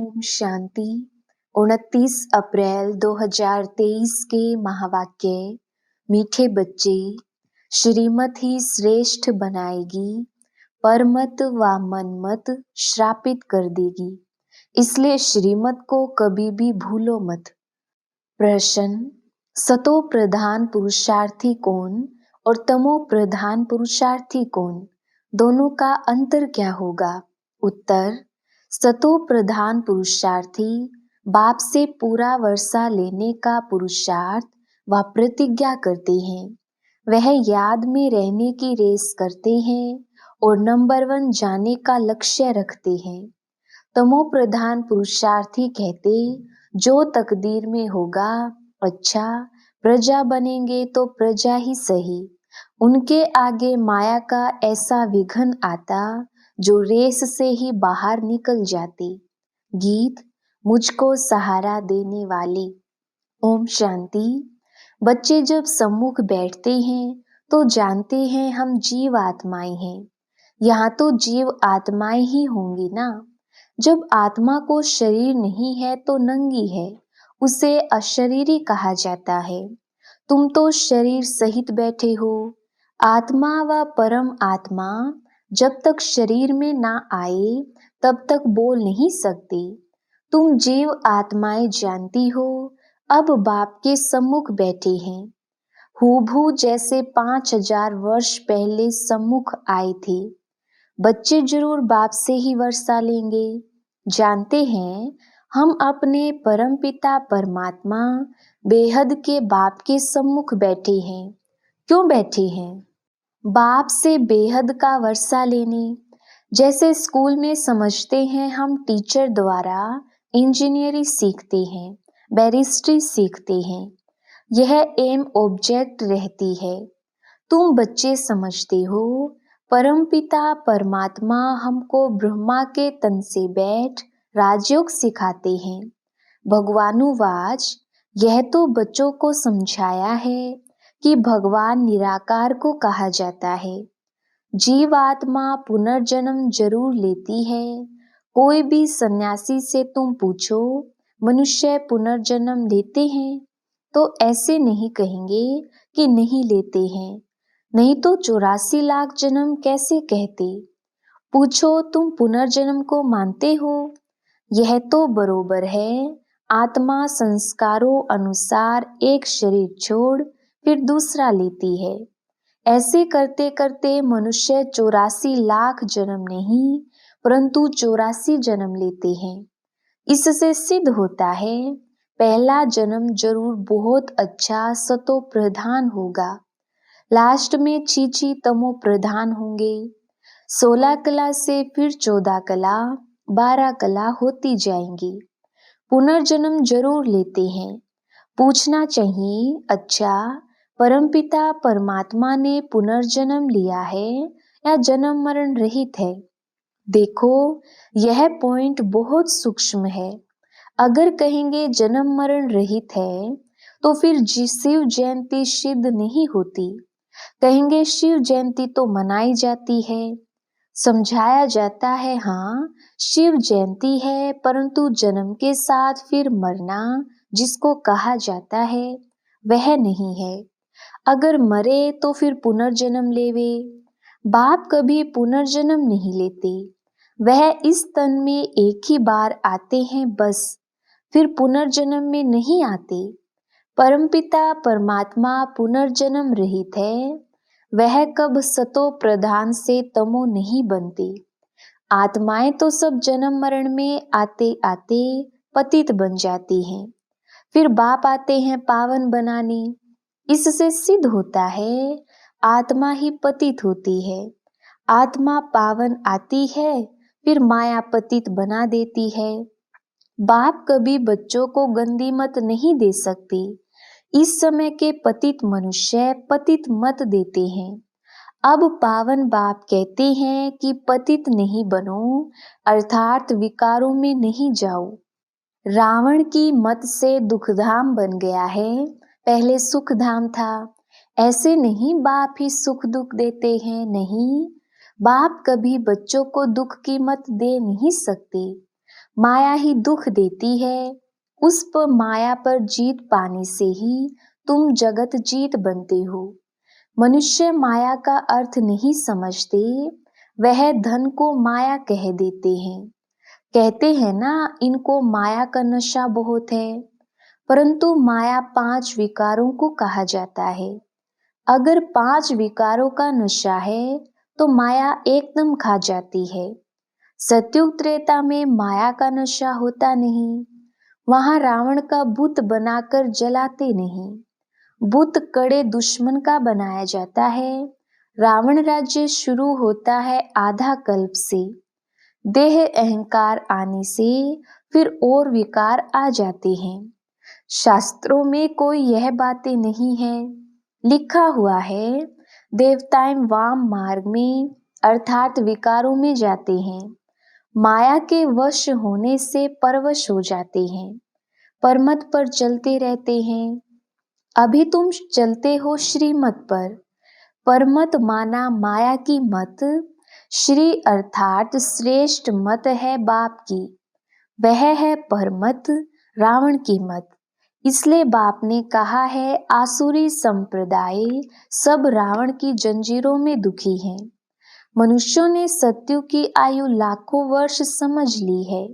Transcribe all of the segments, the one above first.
ओम शांति। 29 अप्रैल 2023 के महावाक्य। मीठे बच्चे, श्रीमत ही श्रेष्ठ बनाएगी, परमत व मनमत श्रापित कर देगी। इसलिए श्रीमत को कभी भी भूलो मत। प्रश्न: सतो प्रधान पुरुषार्थी कौन और तमो प्रधान पुरुषार्थी कौन? दोनों का अंतर क्या होगा? उत्तर: सतो प्रधान पुरुषार्थी बाप से पूरा वर्षा लेने का पुरुषार्थ व प्रतिज्ञा करते हैं। वह याद में रहने की रेस करते हैं और नंबर 1 जाने का लक्ष्य रखते हैं। तमो प्रधान पुरुषार्थी कहते, जो तकदीर में होगा, अच्छा प्रजा बनेंगे तो प्रजा ही सही। उनके आगे माया का ऐसा विघन आता जो रेस से ही बाहर निकल जाते। गीत: मुझको सहारा देने वाले। ओम शांति। बच्चे जब सम्मुख बैठते हैं तो जानते हैं हम जीव आत्माएं हैं। यहाँ तो जीव आत्माएं ही होंगी ना। जब आत्मा को शरीर नहीं है तो नंगी है, उसे अशरीरी कहा जाता है। तुम तो शरीर सहित बैठे हो। आत्मा व परम आत्मा जब तक शरीर में ना आए तब तक बोल नहीं सकते। तुम जीव आत्माएं जानती हो, अब बाप के सम्मुख बैठे हैं। हूबहू जैसे 5000 वर्ष पहले सम्मुख आए थे। बच्चे जरूर बाप से ही वर्षा लेंगे। जानते हैं हम अपने परमपिता परमात्मा बेहद के बाप के सम्मुख बैठे हैं। क्यों बैठे हैं? बाप से बेहद का वर्षा लेने। जैसे स्कूल में समझते हैं हम टीचर द्वारा इंजीनियरिंग सीखते हैं, बैरिस्ट्री सीखते हैं। यह एम ऑब्जेक्ट रहती है। तुम बच्चे समझते हो परमपिता परमात्मा हमको ब्रह्मा के तन से बैठ राजयोग सिखाते हैं। भगवानुवाच, यह तो बच्चों को समझाया है कि भगवान निराकार को कहा जाता है। जीव आत्मा पुनर्जन्म जरूर लेती है। कोई भी सन्यासी से तुम पूछो मनुष्य पुनर्जन्म लेते हैं तो ऐसे नहीं कहेंगे कि नहीं लेते हैं, नहीं तो 84 लाख जन्म कैसे कहते। पूछो तुम पुनर्जन्म को मानते हो? यह तो बरोबर है आत्मा संस्कारों अनुसार एक शरीर छोड़ फिर दूसरा लेती है। ऐसे करते करते मनुष्य 84 लाख जन्म नहीं परंतु 84 जन्म लेते हैं। इससे सिद्ध होता है पहला जन्म जरूर बहुत अच्छा सतो प्रधान होगा, लास्ट में चीची तमो प्रधान होंगे। 16 कला से फिर 14 कला, 12 कला होती जाएंगी। पुनर्जन्म जरूर लेते हैं। पूछना चाहिए, अच्छा परमपिता परमात्मा ने पुनर्जन्म लिया है या जन्म मरण रहित है? देखो यह पॉइंट बहुत सूक्ष्म है। अगर कहेंगे जन्म मरण रहित है तो फिर शिव जयंती सिद्ध नहीं होती। कहेंगे शिव जयंती तो मनाई जाती है, समझाया जाता है हाँ शिव जयंती है, परंतु जन्म के साथ फिर मरना जिसको कहा जाता है वह नहीं है। अगर मरे तो फिर पुनर्जन्म लेवे। बाप कभी पुनर्जन्म नहीं लेते। वह इस तन में एक ही बार आते हैं बस, फिर पुनर्जन्म में नहीं आते। परमपिता परमात्मा पुनर्जन्म रहित है। वह कब सतो प्रधान से तमो नहीं बनते। आत्माएं तो सब जन्म मरण में आते आते पतित बन जाती हैं, फिर बाप आते हैं पावन बनाने। इससे सिद्ध होता है आत्मा ही पतित होती है। आत्मा पावन आती है फिर माया पतित बना देती है। बाप कभी बच्चों को गंदी मत नहीं दे सकते। इस समय के पतित मनुष्य पतित मत देते हैं। अब पावन बाप कहते हैं कि पतित नहीं बनो, अर्थात विकारों में नहीं जाओ। रावण की मत से दुखधाम बन गया है, पहले सुखधाम था। ऐसे नहीं बाप ही सुख दुख देते हैं, नहीं, बाप कभी बच्चों को दुख की मत दे नहीं सकते। माया ही दुख देती है। उस पर माया पर जीत पाने से ही तुम जगत जीत बनते हो। मनुष्य माया का अर्थ नहीं समझते, वह धन को माया कह देते हैं। कहते हैं ना, इनको माया का नशा बहुत है। परंतु माया 5 विकारों को कहा जाता है। अगर 5 विकारों का नशा है तो माया एकदम खा जाती है। सत्युग त्रेता में माया का नशा होता नहीं। वहां रावण का बुत बनाकर जलाते नहीं। बुत कड़े दुश्मन का बनाया जाता है। रावण राज्य शुरू होता है आधा कल्प से। देह अहंकार आने से फिर और विकार आ जाते हैं। शास्त्रों में कोई यह बातें नहीं है। लिखा हुआ है, देवताएं वाम मार्ग में अर्थात विकारों में जाते हैं। माया के वश होने से परवश हो जाते हैं। परमत पर चलते रहते हैं। अभी तुम चलते हो श्रीमत पर। परमत माना माया की मत। श्री अर्थात श्रेष्ठ मत है बाप की। वह है परमत, रावण की मत। इसलिए बाप ने कहा है, आसुरी संप्रदाय सब रावण की जंजीरों में दुखी हैं। मनुष्यों ने सत्यु की आयु लाखों वर्ष समझ ली है,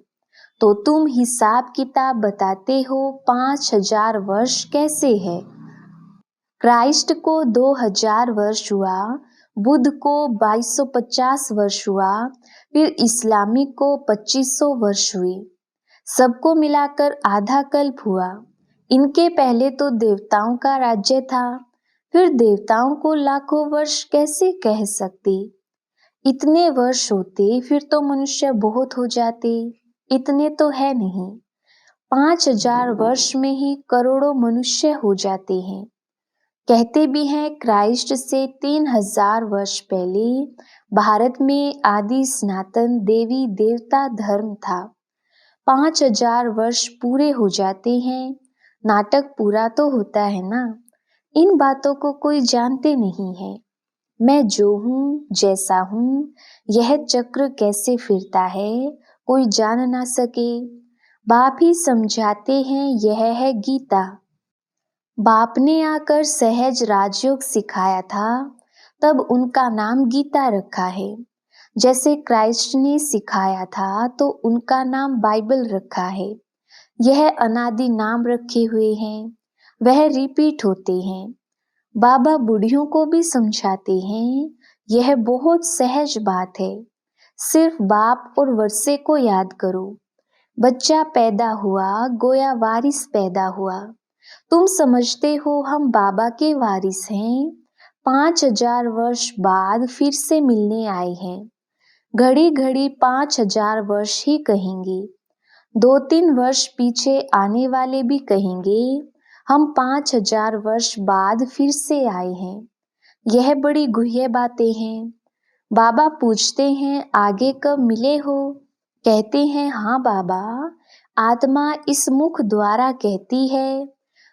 तो तुम हिसाब किताब बताते हो 5000 वर्ष कैसे है। क्राइस्ट को 2000 वर्ष हुआ, बुद्ध को 2250 वर्ष हुआ, फिर इस्लामिक को 2500 वर्ष हुए। सबको मिलाकर आधा कल्प हुआ। इनके पहले तो देवताओं का राज्य था, फिर देवताओं को लाखों वर्ष कैसे कह सकते। इतने वर्ष होते फिर तो मनुष्य बहुत हो जाते। इतने तो है नहीं। 5000 वर्ष में ही करोड़ों मनुष्य हो जाते हैं। कहते भी हैं क्राइस्ट से 3000 वर्ष पहले भारत में आदि सनातन देवी देवता धर्म था। 5000 वर्ष पूरे हो जाते हैं, नाटक पूरा तो होता है ना। इन बातों को कोई जानते नहीं है। मैं जो हूँ, जैसा हूँ, यह चक्र कैसे फिरता है कोई जान ना सके। बाप ही समझाते हैं, यह है गीता। बाप ने आकर सहज राजयोग सिखाया था, तब उनका नाम गीता रखा है। जैसे क्राइस्ट ने सिखाया था तो उनका नाम बाइबल रखा है। यह अनादि नाम रखे हुए हैं, वह रिपीट होते हैं। बाबा बूढ़ियों को भी समझाते हैं, यह बहुत सहज बात है। सिर्फ बाप और वर्षे को याद करो। बच्चा पैदा हुआ, गोया वारिस पैदा हुआ। तुम समझते हो हम बाबा के वारिस हैं। 5000 वर्ष बाद फिर से मिलने आए हैं। घड़ी घड़ी 5000 वर्ष ही कहेंगे। 2-3 वर्ष पीछे आने वाले भी कहेंगे, हम 5000 वर्ष बाद फिर से आए हैं। यह बड़ी गुह्य बातें हैं। बाबा पूछते हैं, आगे कब मिले हो? कहते हैं, हाँ बाबा, आत्मा इस मुख द्वारा कहती है,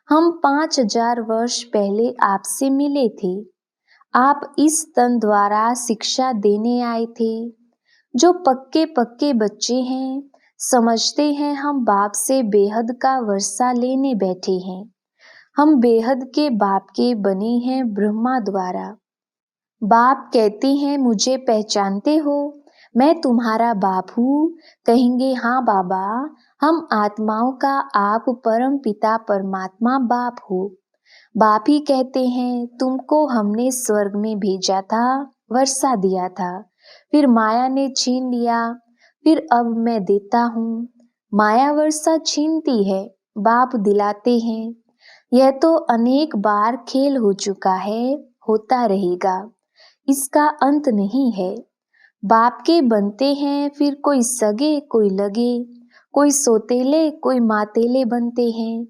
हम 5000 वर्ष पहले आपसे मिले थे। आप इस तन द्वारा शिक्षा देने आए थे। जो पक्के पक्के बच्चे हैं, समझते हैं हम बाप से बेहद का वर्षा लेने बैठे हैं। हम बेहद के बाप के बने हैं ब्रह्मा द्वारा। बाप कहते हैं, मुझे पहचानते हो? मैं तुम्हारा बाप हूँ। कहेंगे, हाँ बाबा, हम आत्माओं का आप परम पिता परमात्मा बाप हो। बाप ही कहते हैं, तुमको हमने स्वर्ग में भेजा था, वर्षा दिया था, फिर माया ने छीन लिया, फिर अब मैं देता हूँ। माया वर्षा छीनती है, बाप दिलाते हैं। यह तो अनेक बार खेल हो चुका है, होता रहेगा, इसका अंत नहीं है। बाप के बनते हैं, फिर कोई सगे कोई लगे, कोई सोतेले कोई मातेले बनते हैं।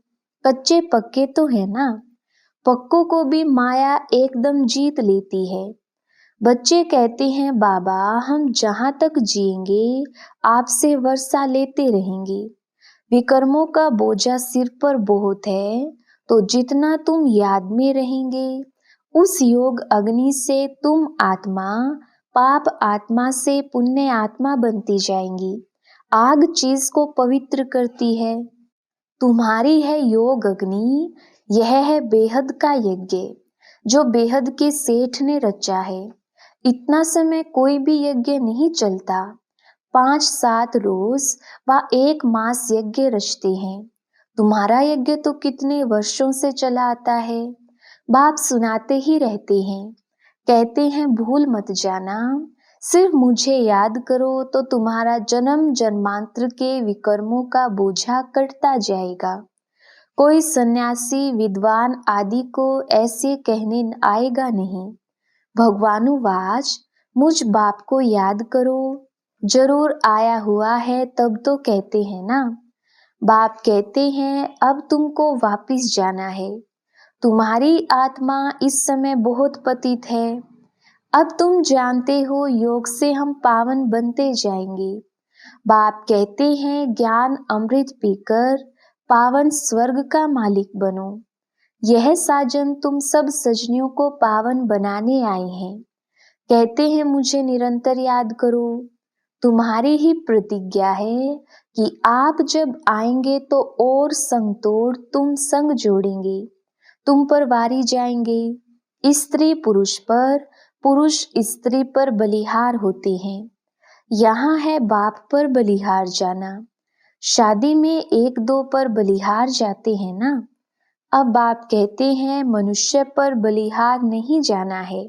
कच्चे पक्के तो है ना। पक्कों को भी माया एकदम जीत लेती है। बच्चे कहते हैं, बाबा हम जहाँ तक जिएंगे आपसे वर्षा लेते रहेंगे। विकर्मों का बोझा सिर पर बहुत है, तो जितना तुम याद में रहेंगे उस योग अग्नि से तुम आत्मा पाप आत्मा से पुण्य आत्मा बनती जाएंगी। आग चीज को पवित्र करती है। तुम्हारी है योग अग्नि, यह है बेहद का यज्ञ जो बेहद के सेठ ने रचा है। इतना समय कोई भी यज्ञ नहीं चलता, 5-7 रोज व 1 मास यज्ञ रचते हैं। तुम्हारा यज्ञ तो कितने वर्षों से चला आता है। बाप सुनाते ही रहते हैं, कहते हैं भूल मत जाना, सिर्फ मुझे याद करो तो तुम्हारा जन्म जन्मांतर के विकर्मों का बोझा कटता जाएगा। कोई सन्यासी विद्वान आदि को ऐसे कहने आएगा नहीं। भगवानुवाच, मुझ बाप को याद करो, जरूर आया हुआ है तब तो कहते हैं ना। बाप कहते हैं अब तुमको वापिस जाना है। तुम्हारी आत्मा इस समय बहुत पतित है। अब तुम जानते हो योग से हम पावन बनते जाएंगे। बाप कहते हैं ज्ञान अमृत पीकर पावन स्वर्ग का मालिक बनो। यह साजन तुम सब सजनियों को पावन बनाने आए हैं। कहते हैं मुझे निरंतर याद करो। तुम्हारी ही प्रतिज्ञा है कि आप जब आएंगे तो और संग तोड़ तुम संग जोड़ेंगे, तुम पर वारी जाएंगे। स्त्री पुरुष पर, पुरुष स्त्री पर बलिहार होते हैं। यहाँ है बाप पर बलिहार जाना। शादी में 1-2 पर बलिहार जाते हैं ना। अब बाप कहते हैं मनुष्य पर बलिहार नहीं जाना है।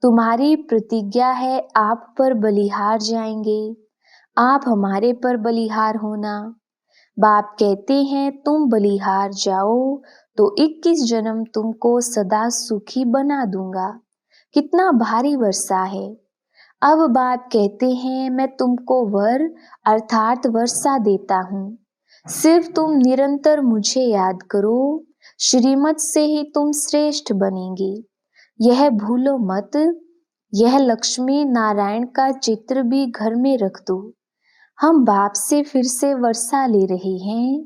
तुम्हारी प्रतिज्ञा है आप पर बलिहार जाएंगे, आप हमारे पर बलिहार होना। बाप कहते हैं तुम बलिहार जाओ तो 21 जन्म तुमको सदा सुखी बना दूंगा। कितना भारी वर्षा है। अब बाप कहते हैं मैं तुमको वर अर्थात वर्षा देता हूँ। सिर्फ तुम निरंतर मुझे याद करो, श्रीमत से ही तुम श्रेष्ठ बनेंगे। यह भूलो मत। यह लक्ष्मी नारायण का चित्र भी घर में रख दो। हम बाप से फिर से वर्षा ले रहे हैं।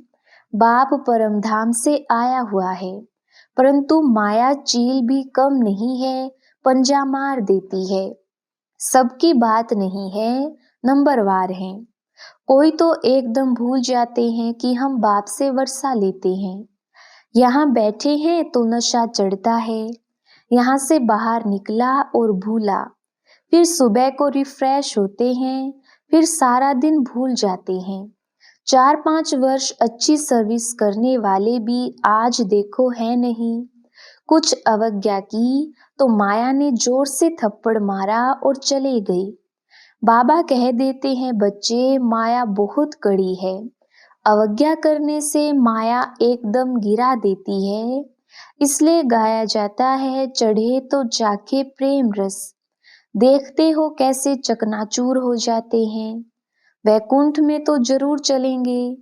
बाप परमधाम से आया हुआ है, परंतु माया चील भी कम नहीं है, पंजा मार देती है। सबकी बात नहीं है, नंबरवार है। कोई तो एकदम भूल जाते हैं कि हम बाप से वर्षा लेते हैं। यहाँ बैठे हैं तो नशा चढ़ता है। यहाँ से बाहर निकला और भूला, फिर सुबह को रिफ्रेश होते हैं, फिर सारा दिन भूल जाते हैं। 4-5 वर्ष अच्छी सर्विस करने वाले भी आज देखो है नहीं। कुछ अवज्ञा की तो माया ने जोर से थप्पड़ मारा और चले गई। बाबा कह देते हैं बच्चे माया बहुत कड़ी है, अवज्ञा करने से माया एकदम गिरा देती है। इसलिए गाया जाता है चढ़े तो जाके प्रेम रस। देखते हो कैसे चकनाचूर हो जाते हैं। वैकुंठ में तो जरूर चलेंगे,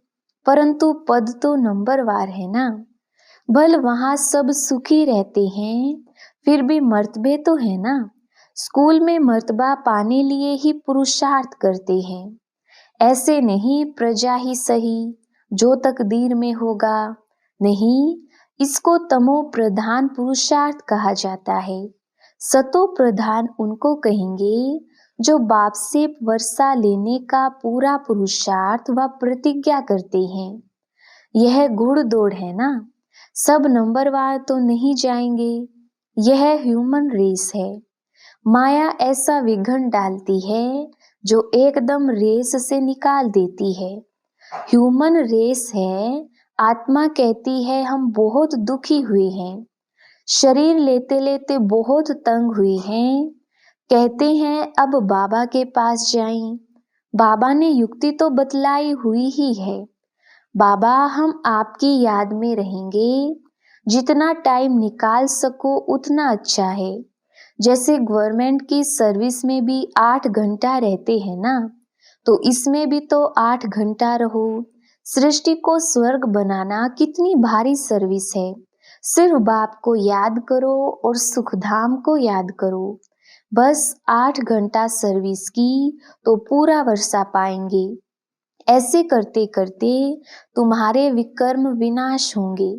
परंतु पद तो नंबरवार है ना। भल वहां सब सुखी रहते हैं, फिर भी मर्तबे तो है ना। स्कूल में मर्तबा पाने लिए ही पुरुषार्थ करते हैं। ऐसे नहीं प्रजा ही सही, जो तकदीर में होगा। नहीं, इसको तमो प्रधान पुरुषार्थ कहा जाता है। सतो प्रधान उनको कहेंगे जो बाप से वर्षा लेने का पूरा पुरुषार्थ व प्रतिज्ञा करते हैं। यह गुड़ दौड़ है ना। सब नंबरवार तो नहीं जाएंगे। यह ह्यूमन रेस है। माया ऐसा विघन डालती है जो एकदम रेस से निकाल देती है। ह्यूमन रेस है। आत्मा कहती है हम बहुत दुखी हुए हैं, शरीर लेते लेते बहुत तंग हुए हैं। कहते हैं अब बाबा के पास जाएं। बाबा ने युक्ति तो बतलाई हुई ही है। बाबा हम आपकी याद में रहेंगे, जितना टाइम निकाल सको उतना अच्छा है। जैसे गवर्नमेंट की सर्विस में भी 8 घंटा रहते हैं ना, तो इसमें भी तो 8 घंटा रहो। सृष्टि को स्वर्ग बनाना कितनी भारी सर्विस है। सिर्फ बाप को याद करो और सुखधाम को याद करो। बस 8 घंटा सर्विस की तो पूरा वर्षा पाएंगे। ऐसे करते करते तुम्हारे विकर्म विनाश होंगे।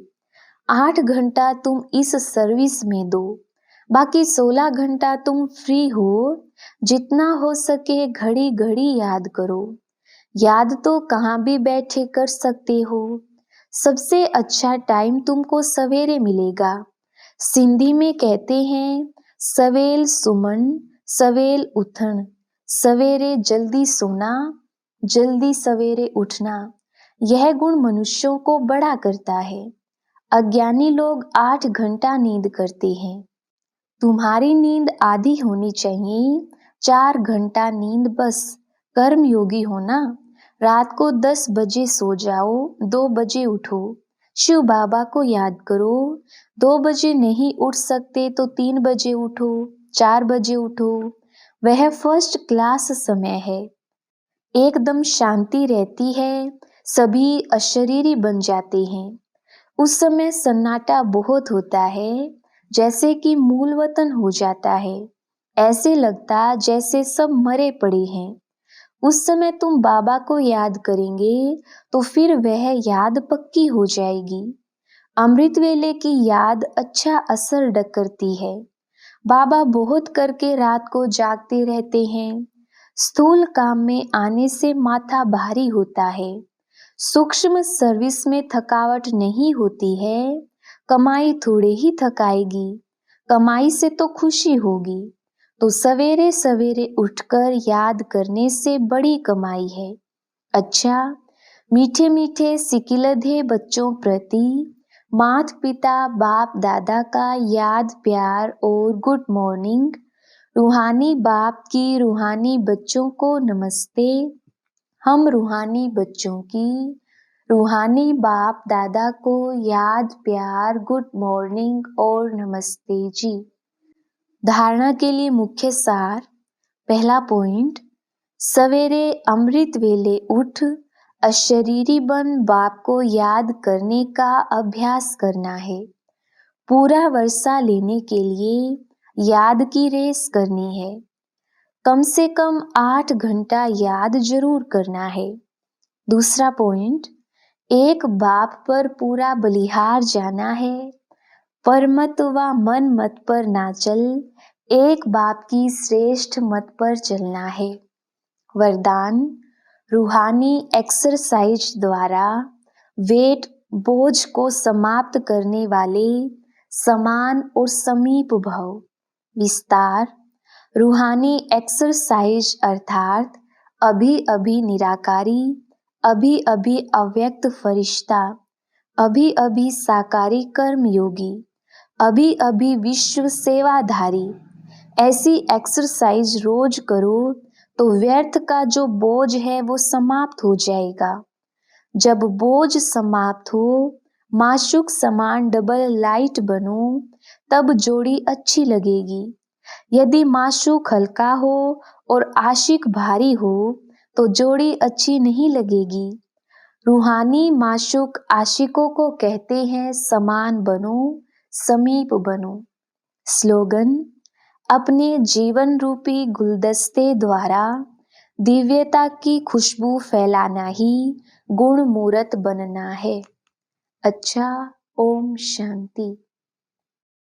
8 घंटा तुम इस सर्विस में दो, बाकी 16 घंटा तुम फ्री हो। जितना हो सके घड़ी घड़ी याद करो। याद तो कहाँ भी बैठे कर सकते हो। सबसे अच्छा टाइम तुमको सवेरे मिलेगा। सिंधी में कहते हैं सवेल सुमन सवेल उठन, सवेरे जल्दी सोना जल्दी सवेरे उठना। यह गुण मनुष्यों को बड़ा करता है। अज्ञानी लोग 8 घंटा नींद करते हैं। तुम्हारी नींद आधी होनी चाहिए, 4 घंटा नींद बस। कर्मयोगी हो ना। रात को 10 बजे सो जाओ, 2 बजे उठो। शिव बाबा को याद करो। 2 बजे नहीं उठ सकते तो 3 बजे उठो, 4 बजे उठो। वह फर्स्ट क्लास समय है। एकदम शांति रहती है, सभी अशरीरी बन जाते हैं। उस समय सन्नाटा बहुत होता है, जैसे कि मूल वतन हो जाता है। ऐसे लगता जैसे सब मरे पड़े हैं। उस समय तुम बाबा को याद करेंगे तो फिर वह याद पक्की हो जाएगी। अमृत वेले की याद अच्छा असर करती है। बाबा बहुत करके रात को जागते रहते हैं। स्थूल काम में आने से माथा भारी होता है। सूक्ष्म सर्विस में थकावट नहीं होती है। कमाई थोड़े ही थकाएगी, कमाई से तो खुशी होगी। तो सवेरे सवेरे उठकर याद करने से बड़ी कमाई है। अच्छा, मीठे मीठे सिकिलधे बच्चों प्रति माता पिता बाप दादा का याद प्यार और गुड मॉर्निंग। रूहानी बाप की रूहानी बच्चों को नमस्ते। हम रूहानी बच्चों की रूहानी बाप दादा को याद प्यार गुड मॉर्निंग और नमस्ते जी। धारणा के लिए मुख्य सार। पहला पॉइंट, सवेरे अमृत वेले उठ अशरीरी बन बाप को याद करने का अभ्यास करना है। पूरा वर्षा लेने के लिए याद की रेस करनी है। कम से कम 8 घंटा याद जरूर करना है। दूसरा पॉइंट, एक बाप पर पूरा बलिहार जाना है। पर मत व मन मत पर ना चल, एक बाप की श्रेष्ठ मत पर चलना है। वरदान, रूहानी एक्सरसाइज द्वारा वेट बोझ को समाप्त करने वाले समान और समीप भव। विस्तार, रूहानी एक्सरसाइज अर्थात अभी अभी निराकारी, अभी अभी अव्यक्त फरिश्ता, अभी अभी साकारी कर्मयोगी, अभी अभी विश्व सेवाधारी। ऐसी एक्सरसाइज रोज करो तो व्यर्थ का जो बोझ है वो समाप्त हो जाएगा। जब बोझ समाप्त हो, माशूक समान डबल लाइट बनो, तब जोड़ी अच्छी लगेगी। यदि माशूक हल्का हो और आशिक भारी हो तो जोड़ी अच्छी नहीं लगेगी। रूहानी माशूक आशिकों को कहते हैं समान बनो, समीप बनो। स्लोगन, अपने जीवन रूपी गुलदस्ते द्वारा दिव्यता की खुशबू फैलाना ही गुण मूर्त बनना है। अच्छा, ओम शांति।